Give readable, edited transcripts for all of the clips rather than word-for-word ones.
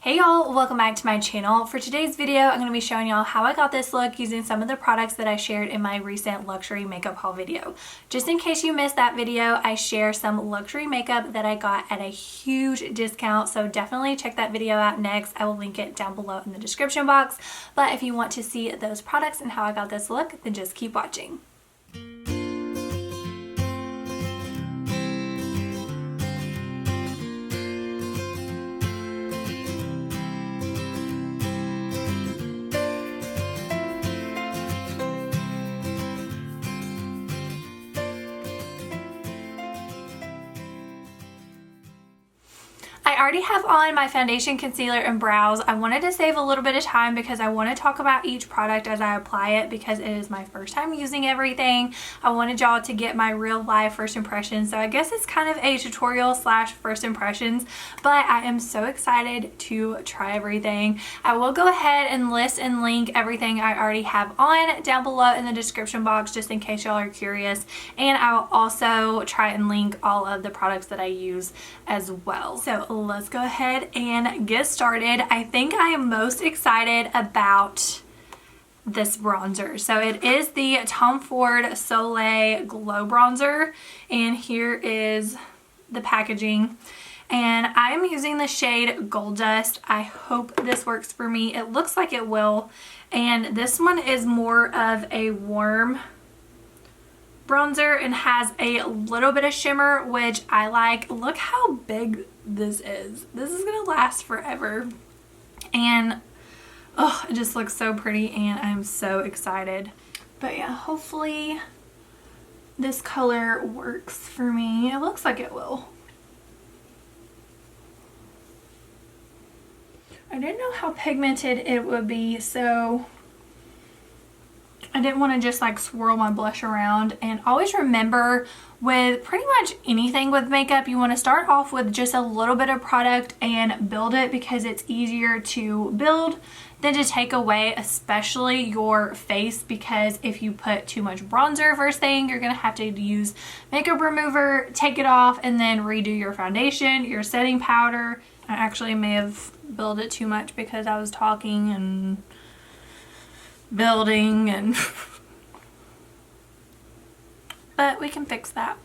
Hey y'all, welcome back to my channel. For today's video, I'm going to be showing y'all how I got this look using some of the products that I shared in my recent luxury makeup haul video. Just in case you missed that video, I share some luxury makeup that I got at a huge discount, so definitely check that video out next. I will link it down below in the description box, but if you want to see those products and how I got this look, then just keep watching. I already have on my foundation, concealer, and brows. I wanted to save a little bit of time because I want to talk about each product as I apply it because it is my first time using everything. I wanted y'all to get my real life first impressions, so I guess it's kind of a tutorial slash first impressions, but I am so excited to try everything. I will go ahead and list and link everything I already have on down below in the description box just in case y'all are curious, and I will also try and link all of the products that I use as well. So let's go ahead and get started. I think I am most excited about this bronzer. So it is the Tom Ford Soleil Glow Bronzer, and here is the packaging. And I am using the shade Gold Dust. I hope this works for me. It looks like it will. And this one is more of a warm bronzer and has a little bit of shimmer, which I like. Look how big this is. This is gonna last forever, and oh, it just looks so pretty and I'm so excited. But yeah, hopefully this color works for me. It looks like it will. I didn't know how pigmented it would be, so I didn't want to just like swirl my blush around. And always remember, with pretty much anything with makeup, you want to start off with just a little bit of product and build it because it's easier to build than to take away, especially your face, because if you put too much bronzer first thing, you're going to have to use makeup remover, take it off, and then redo your foundation, your setting powder. I actually may have built it too much because I was talking and building and but we can fix that.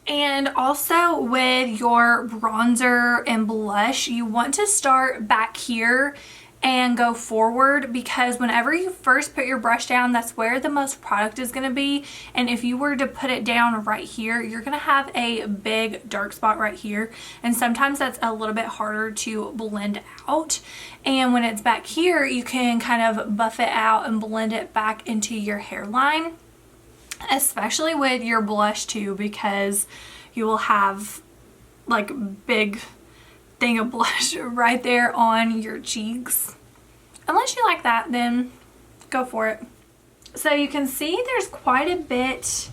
And also with your bronzer and blush, you want to start back here and go forward, because whenever you first put your brush down, that's where the most product is going to be. And if you were to put it down right here, you're going to have a big dark spot right here, and sometimes that's a little bit harder to blend out. And when it's back here, you can kind of buff it out and blend it back into your hairline, especially with your blush too, because you will have like big thing of blush right there on your cheeks. Unless you like that, then go for it. So you can see there's quite a bit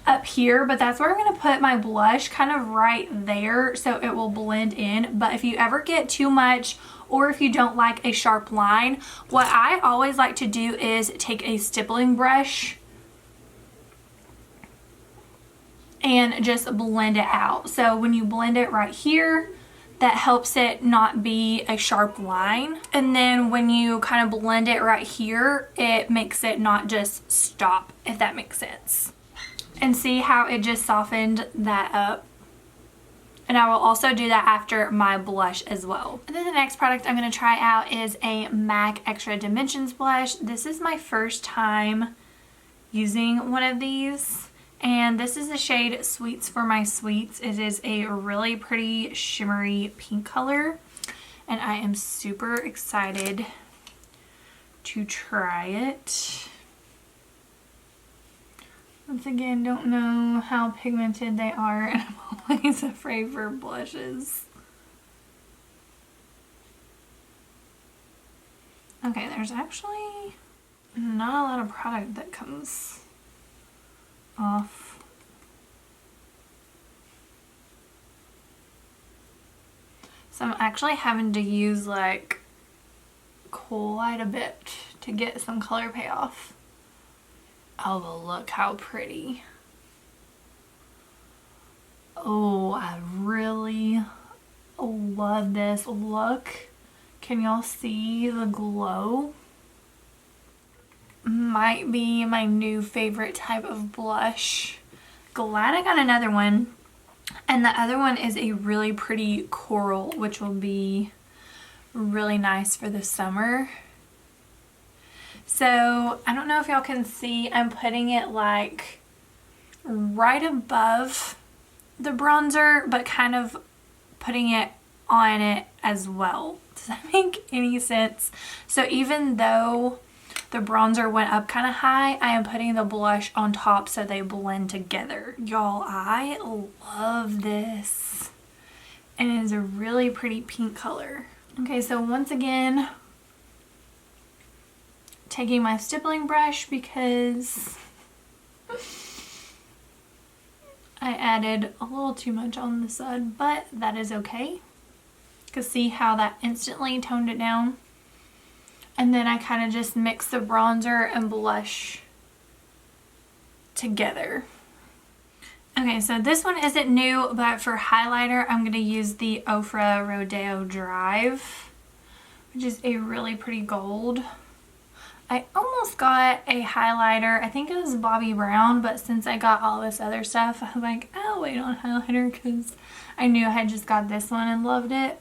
up here, but that's where I'm going to put my blush, kind of right there, so it will blend in. But if you ever get too much, or if you don't like a sharp line, what I always like to do is take a stippling brush and just blend it out. So when you blend it right here, that helps it not be a sharp line. And then when you kind of blend it right here, it makes it not just stop, if that makes sense. And see how it just softened that up? And I will also do that after my blush as well. And then the next product I'm going to try out is a MAC Extra Dimensions blush. This is my first time using one of these. And this is the shade Sweets for My Sweets. It is a really pretty shimmery pink color, and I am super excited to try it. Once again, don't know how pigmented they are, and I'm always afraid for blushes. Okay, there's actually not a lot of product that comes off. So I'm actually having to use like Cool Light a bit to get some color payoff. Oh, but look how pretty. Oh, I really love this look. Can y'all see the glow? Might be my new favorite type of blush. Glad I got another one. And the other one is a really pretty coral, which will be really nice for the summer. So I don't know if y'all can see, I'm putting it like right above the bronzer, but kind of putting it on it as well. Does that make any sense? So even though the bronzer went up kind of high, I am putting the blush on top so they blend together. Y'all, I love this. And it is a really pretty pink color. Okay, so once again, taking my stippling brush because I added a little too much on the side, but that is okay. You can see how that instantly toned it down. And then I kind of just mix the bronzer and blush together. Okay, so this one isn't new, but for highlighter, I'm going to use the Ofra Rodeo Drive, which is a really pretty gold. I almost got a highlighter. I think it was Bobbi Brown, but since I got all this other stuff, I was like, I'll wait on highlighter because I knew I had just got this one and loved it.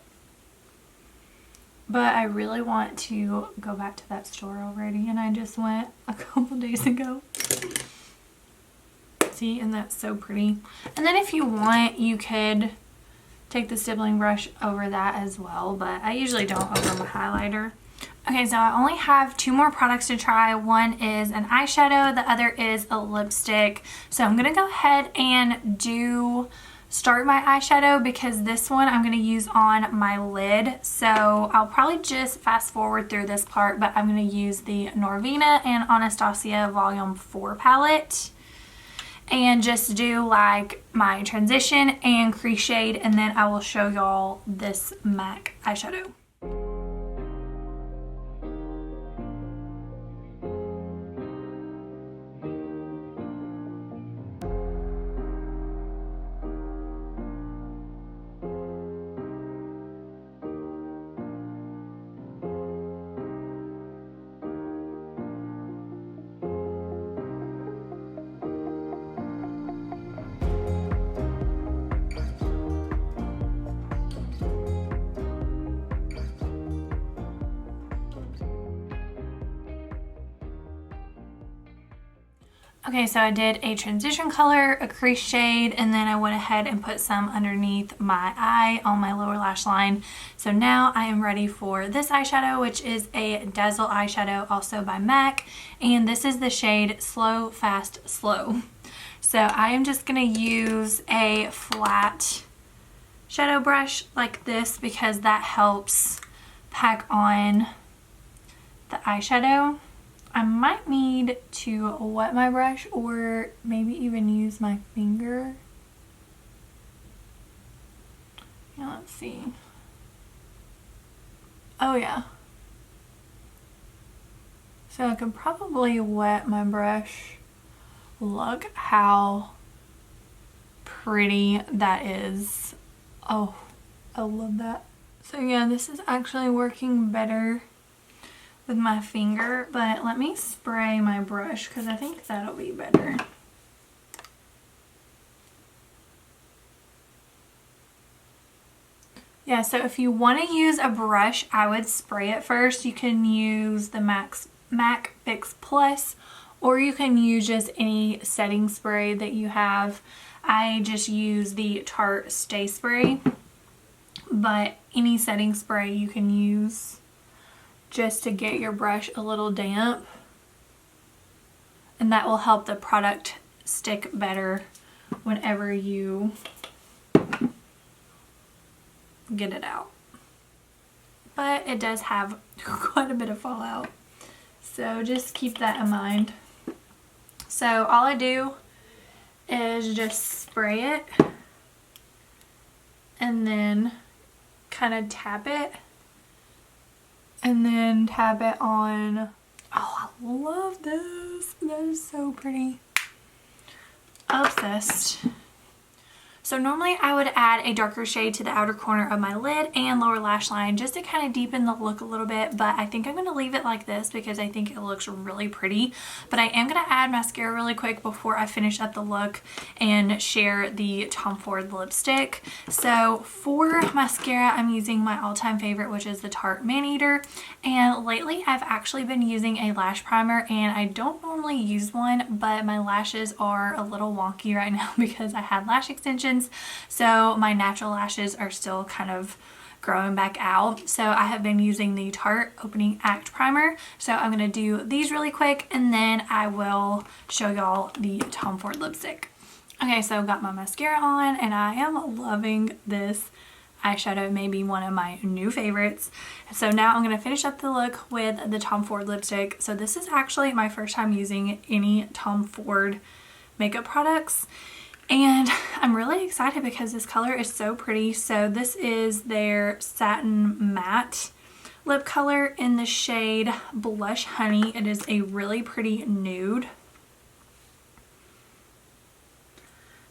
But I really want to go back to that store already, and I just went a couple days ago. See, and that's so pretty. And then if you want, you could take the stippling brush over that as well, but I usually don't over my highlighter. Okay, so I only have 2 more products to try. One is an eyeshadow, the other is a lipstick. So I'm gonna go ahead and start my eyeshadow because this one I'm going to use on my lid. So I'll probably just fast forward through this part, but I'm going to use the Norvina and Anastasia Volume 4 palette and just do like my transition and crease shade, and then I will show y'all this MAC eyeshadow. Okay, so I did a transition color, a crease shade, and then I went ahead and put some underneath my eye on my lower lash line. So now I am ready for this eyeshadow, which is a Dazzle eyeshadow, also by MAC, and this is the shade Slow, Fast, Slow. So I am just going to use a flat shadow brush like this because that helps pack on the eyeshadow. I might need to wet my brush or maybe even use my finger. Now let's see. Oh yeah. So I could probably wet my brush. Look how pretty that is. Oh, I love that. So yeah, this is actually working better with my finger, but let me spray my brush because I think that'll be better. Yeah, so if you want to use a brush, I would spray it first. You can use the MAC Fix Plus, or you can use just any setting spray that you have. I just use the Tarte Stay Spray, but any setting spray you can use just to get your brush a little damp, and that will help the product stick better whenever you get it out. But it does have quite a bit of fallout, so just keep that in mind. So all I do is just spray it and then kind of tap it and then tap it on. Oh, I love this. That is so pretty. Obsessed. So normally I would add a darker shade to the outer corner of my lid and lower lash line just to kind of deepen the look a little bit, but I think I'm going to leave it like this because I think it looks really pretty. But I am going to add mascara really quick before I finish up the look and share the Tom Ford lipstick. So for mascara, I'm using my all-time favorite, which is the Tarte Maneater. And lately I've actually been using a lash primer, and I don't normally use one, but my lashes are a little wonky right now because I had lash extensions. So my natural lashes are still kind of growing back out. So I have been using the Tarte Opening Act Primer. So I'm going to do these really quick and then I will show y'all the Tom Ford lipstick. Okay, so got my mascara on and I am loving this eyeshadow, maybe one of my new favorites. So now I'm going to finish up the look with the Tom Ford lipstick. So this is actually my first time using any Tom Ford makeup products. And I'm really excited because this color is so pretty. So this is their Satin Matte lip color in the shade Blush Honey. It is a really pretty nude.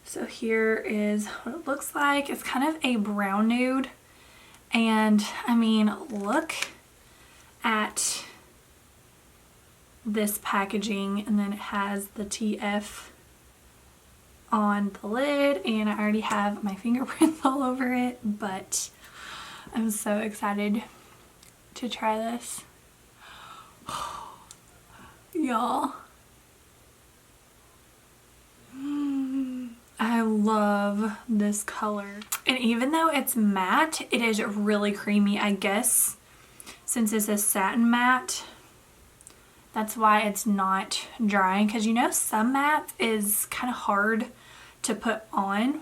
So here is what it looks like. It's kind of a brown nude. And I mean, look at this packaging, and then it has the TF on the lid, and I already have my fingerprints all over it, but I'm so excited to try this. Y'all, I love this color. And even though it's matte, it is really creamy. I guess since it's a satin matte, that's why it's not drying, because you know some matte is kind of hard to put on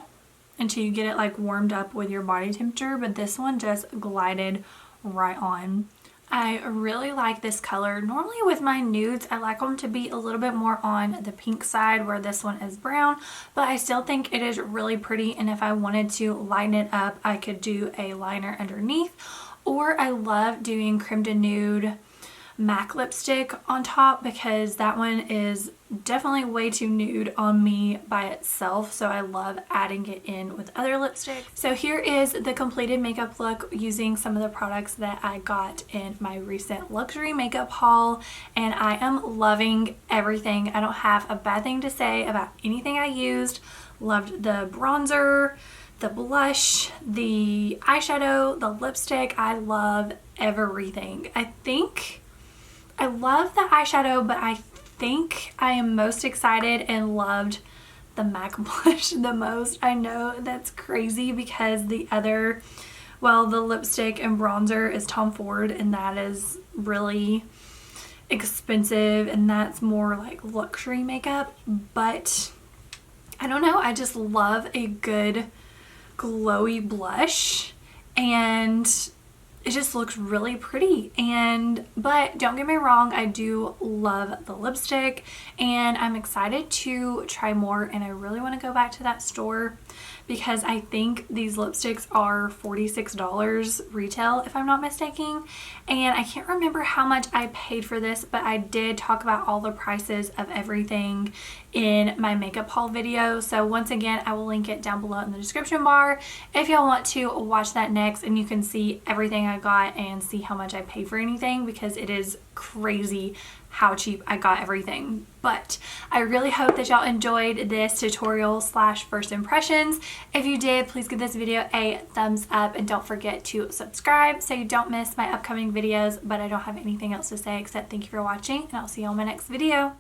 until you get it like warmed up with your body temperature, but this one just glided right on. I really like this color. Normally with my nudes, I like them to be a little bit more on the pink side, where this one is brown, but I still think it is really pretty, and if I wanted to lighten it up, I could do a liner underneath, or I love doing Creme de Nude MAC lipstick on top because that one is definitely way too nude on me by itself, so I love adding it in with other lipsticks. So here is the completed makeup look using some of the products that I got in my recent luxury makeup haul, and I am loving everything. I don't have a bad thing to say about anything I used. Loved the bronzer, the blush, the eyeshadow, the lipstick. I love everything. I love the eyeshadow, but I think I am most excited and loved the MAC blush the most. I know that's crazy because the other, well, the lipstick and bronzer is Tom Ford, and that is really expensive, and that's more like luxury makeup. But I don't know, I just love a good glowy blush, and it just looks really pretty. But don't get me wrong, I do love the lipstick, and I'm excited to try more, and I really want to go back to that store because I think these lipsticks are $46 retail if I'm not mistaken, and I can't remember how much I paid for this, but I did talk about all the prices of everything in my makeup haul video. So once again, I will link it down below in the description bar if y'all want to watch that next, and you can see everything I got and see how much I paid for anything, because it is crazy how cheap I got everything. But I really hope that y'all enjoyed this tutorial slash first impressions. If you did, please give this video a thumbs up, and don't forget to subscribe so you don't miss my upcoming videos. But I don't have anything else to say except thank you for watching, and I'll see you on my next video.